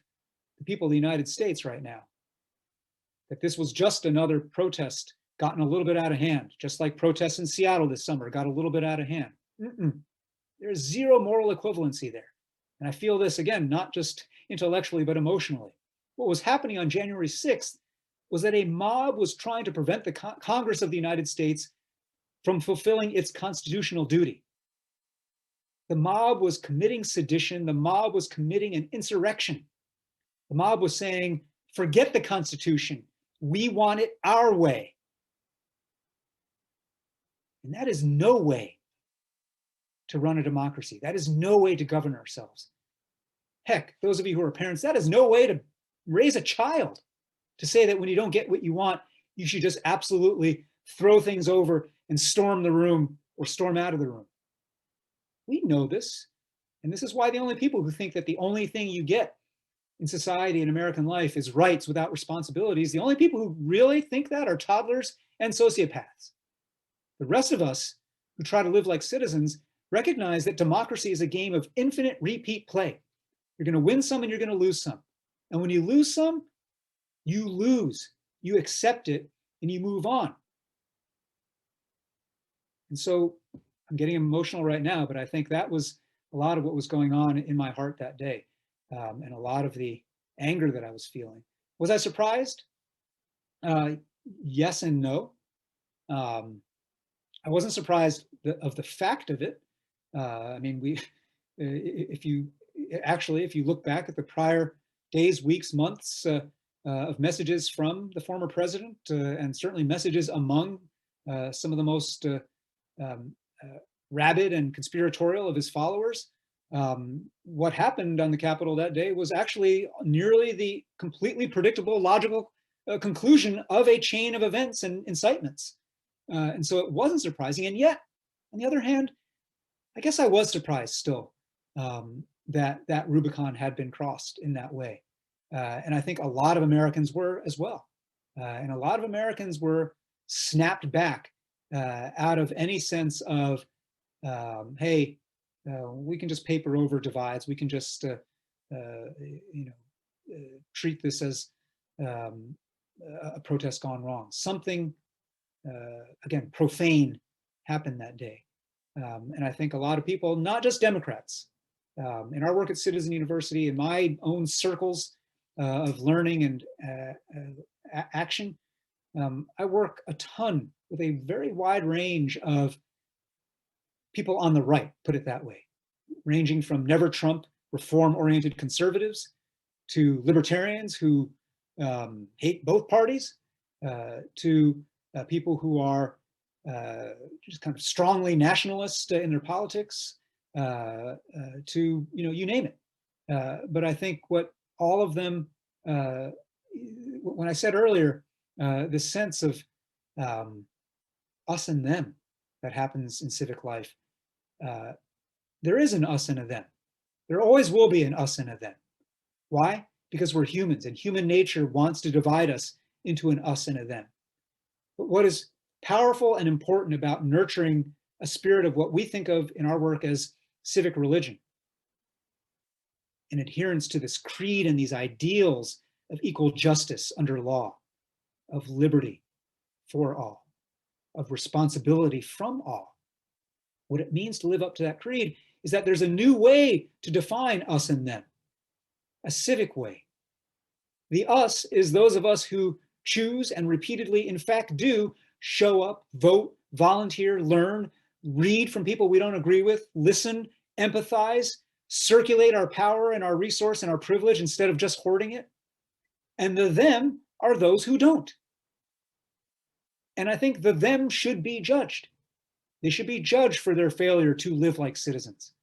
Speaker 3: the people of the United States right now. That this was just another protest gotten a little bit out of hand, just like protests in Seattle this summer got a little bit out of hand. There's zero moral equivalency there. And I feel this, again, not just intellectually, but emotionally. What was happening on January 6th was that a mob was trying to prevent the Congress of the United States from fulfilling its constitutional duty. The mob was committing sedition. The mob was committing an insurrection. The mob was saying, forget the Constitution. We want it our way. And that is no way to run a democracy. That is no way to govern ourselves. Heck, those of you who are parents, that is no way to raise a child, to say that when you don't get what you want, you should just absolutely throw things over and storm the room or storm out of the room. We know this. And this is why the only people who think that the only thing you get in society and American life is rights without responsibilities, the only people who really think that are toddlers and sociopaths. The rest of us who try to live like citizens recognize that democracy is a game of infinite repeat play. You're going to win some and you're going to lose some. And when you lose some, you lose. You accept it and you move on. And so I'm getting emotional right now, but I think that was a lot of what was going on in my heart that day, and a lot of the anger that I was feeling. Was I surprised? Yes and no. I wasn't surprised of the fact of it. I mean, if you look back at the prior days, weeks, months of messages from the former president, and certainly messages among some of the most rabid and conspiratorial of his followers, what happened on the Capitol that day was actually nearly the completely predictable, logical conclusion of a chain of events and incitements. And so it wasn't surprising. And yet, on the other hand, I guess I was surprised still that Rubicon had been crossed in that way. And I think a lot of Americans were as well. And a lot of Americans were snapped back out of any sense of, hey, we can just paper over divides. We can just, treat this as a protest gone wrong. Something, again, profane happened that day. And I think a lot of people, not just Democrats, in our work at Citizen University, in my own circles of learning and action, I work a ton with a very wide range of people on the right, put it that way, ranging from never Trump reform-oriented conservatives to libertarians who hate both parties, to people who are just kind of strongly nationalist in their politics, to, you name it. But I think what all of them, when I said earlier, this sense of us and them that happens in civic life, there is an us and a them. There always will be an us and a them. Why? Because we're humans, and human nature wants to divide us into an us and a them. But what is powerful and important about nurturing a spirit of what we think of in our work as civic religion, an adherence to this creed and these ideals of equal justice under law, of liberty for all, of responsibility from all. What it means to live up to that creed is that there's a new way to define us and them, a civic way. The us is those of us who choose and repeatedly, in fact, do show up, vote, volunteer, learn, read from people we don't agree with, listen, empathize, circulate our power and our resource and our privilege instead of just hoarding it. And the them are those who don't. And I think the them should be judged. They should be judged for their failure to live like citizens.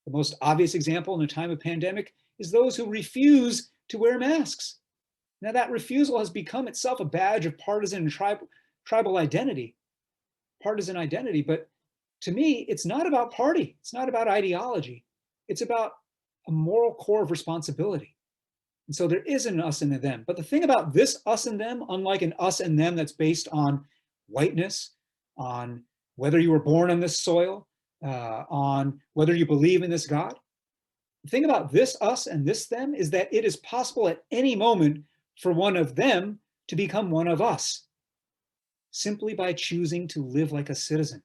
Speaker 3: The most obvious example in a time of pandemic is those who refuse to wear masks. Now that refusal has become itself a badge of partisan and tribal identity, partisan identity. But to me, it's not about party. It's not about ideology. It's about a moral core of responsibility. And so there is an us and a them. But the thing about this us and them, unlike an us and them that's based on whiteness, on whether you were born on this soil, on whether you believe in this God, the thing about this us and this them is that it is possible at any moment for one of them to become one of us, simply by choosing to live like a citizen,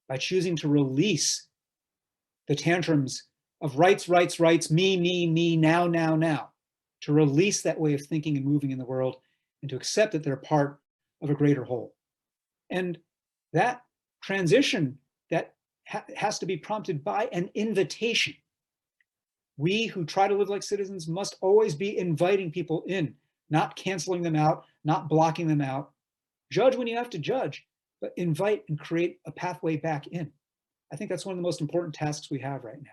Speaker 3: by choosing to release the tantrums of rights, me, now, to release that way of thinking and moving in the world and to accept that they're part of a greater whole. And that transition that has to be prompted by an invitation. We who try to live like citizens must always be inviting people in, not canceling them out, not blocking them out. Judge when you have to judge, but invite and create a pathway back in. I think that's one of the most important tasks we have right now.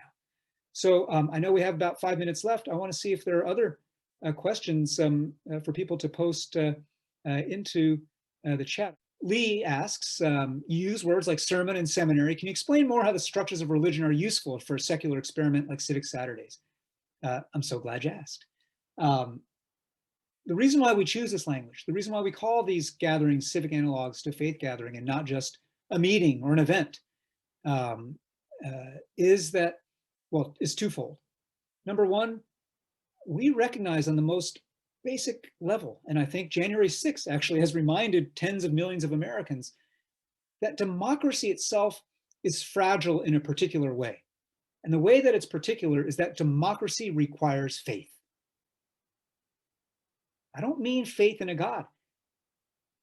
Speaker 3: So I know we have about 5 minutes left. I want to see if there are other questions for people to post into the chat. Lee asks, you use words like sermon and seminary. Can you explain more how the structures of religion are useful for a secular experiment like Civic Saturdays? I'm so glad you asked. The reason why we choose this language, the reason why we call these gatherings civic analogs to faith gathering and not just a meeting or an event, is twofold. Number one, we recognize on the most basic level, and I think January 6th actually has reminded tens of millions of Americans that democracy itself is fragile in a particular way. And the way that it's particular is that democracy requires faith. I don't mean faith in a God.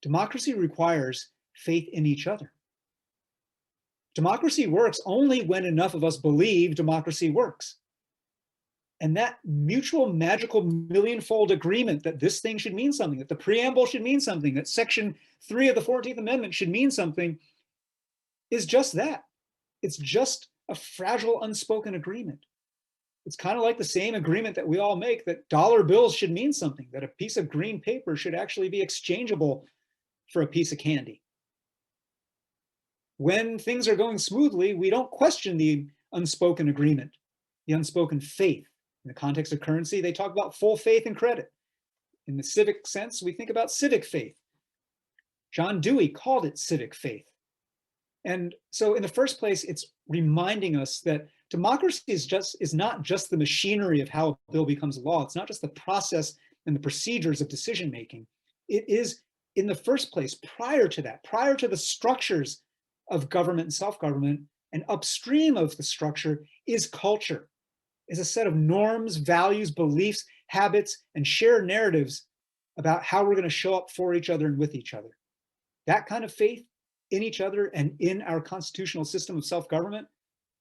Speaker 3: Democracy requires faith in each other. Democracy works only when enough of us believe democracy works. And that mutual magical millionfold agreement that this thing should mean something, that the preamble should mean something, that Section 3 of the 14th Amendment should mean something, is just that. It's just a fragile, unspoken agreement. It's kind of like the same agreement that we all make that dollar bills should mean something, that a piece of green paper should actually be exchangeable for a piece of candy. When things are going smoothly, we don't question the unspoken agreement, the unspoken faith. In the context of currency, they talk about full faith and credit. In the civic sense, we think about civic faith. John Dewey called it civic faith. And so in the first place, it's reminding us that democracy is not just the machinery of how a bill becomes law. It's not just the process and the procedures of decision making. It is, in the first place, prior to that, prior to the structures of government and self-government, And upstream of the structure is culture, is a set of norms, values, beliefs, habits, and shared narratives about how we're going to show up for each other and with each other. That kind of faith in each other and in our constitutional system of self-government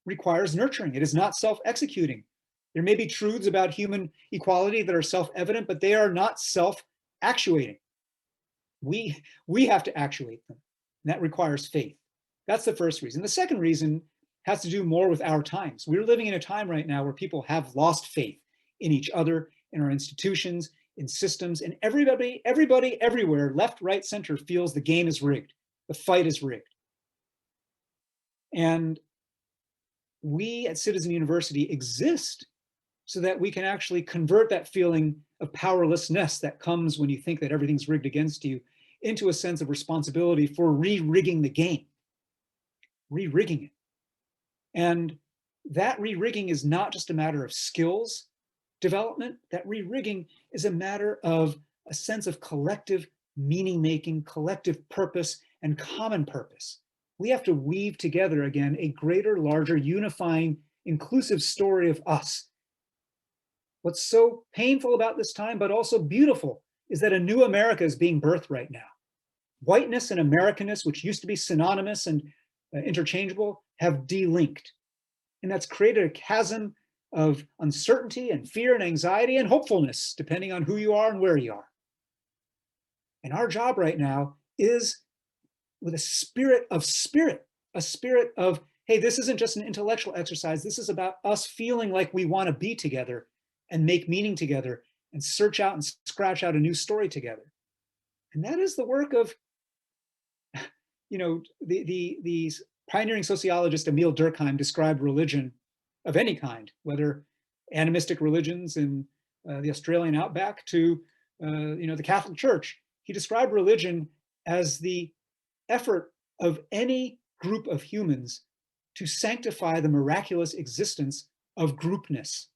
Speaker 3: requires nurturing. It is not self-executing. There may be truths about human equality that are self-evident, but they are not self-actuating. We have to actuate them, and that requires faith. That's the first reason. The second reason has to do more with our times. We're living in a time right now where people have lost faith in each other, in our institutions, in systems, and everybody, everywhere, left, right, center, feels the game is rigged. The fight is rigged. And we at Citizen University exist so that we can actually convert that feeling of powerlessness that comes when you think that everything's rigged against you into a sense of responsibility for re-rigging the game, re-rigging it. And that re-rigging is not just a matter of skills development. That re-rigging is a matter of a sense of collective meaning-making, collective purpose, and common purpose. We have to weave together again a greater, larger, unifying, inclusive story of us. What's so painful about this time, but also beautiful, is that a new America is being birthed right now. Whiteness and Americanness, which used to be synonymous and interchangeable, have delinked. And that's created a chasm of uncertainty and fear and anxiety and hopefulness, depending on who you are and where you are. And our job right now is with a spirit, of, hey, this isn't just an intellectual exercise. This is about us feeling like we want to be together and make meaning together and search out and scratch out a new story together. And that is the work of, the pioneering sociologist Emile Durkheim described religion of any kind, whether animistic religions in the Australian outback to, the Catholic Church. He described religion as the effort of any group of humans to sanctify the miraculous existence of groupness.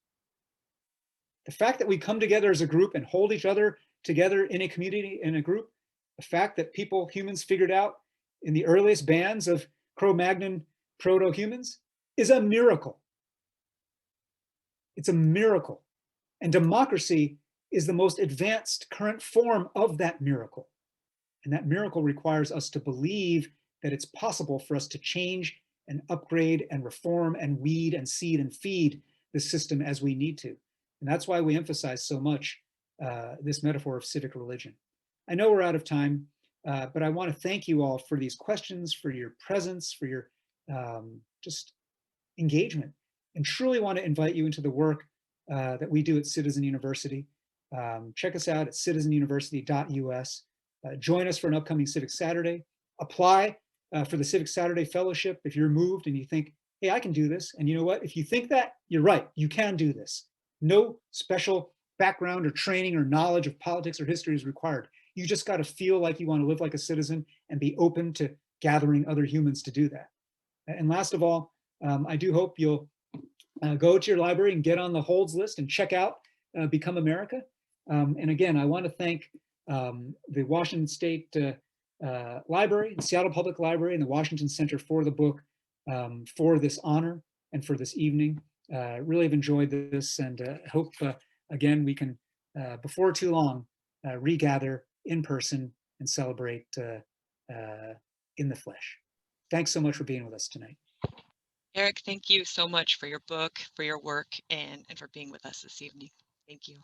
Speaker 3: The fact that we come together as a group and hold each other together in a community, in a group, the fact that humans figured out in the earliest bands of Cro-Magnon proto-humans is a miracle. It's a miracle. And democracy is the most advanced current form of that miracle. And that miracle requires us to believe that it's possible for us to change and upgrade and reform and weed and seed and feed the system as we need to. And that's why we emphasize so much this metaphor of civic religion. I know we're out of time, but I want to thank you all for these questions, for your presence, for your just engagement, and truly want to invite you into the work that we do at Citizen University. Check us out at citizenuniversity.us. Join us for an upcoming Civic Saturday. Apply for the Civic Saturday Fellowship if you're moved and you think, hey, I can do this. And you know what? If you think that, you're right. You can do this. No special background or training or knowledge of politics or history is required. You just got to feel like you want to live like a citizen and be open to gathering other humans to do that. And last of all, I do hope you'll go to your library and get on the holds list and check out Become America. And again, I want to thank the Washington State Library, the Seattle Public Library, and the Washington Center for the book for this honor and for this evening. Really have enjoyed this, and hope again we can, before too long, regather in person and celebrate in the flesh. Thanks so much for being with us tonight.
Speaker 2: Eric, thank you so much for your book, for your work, and for being with us this evening. Thank you.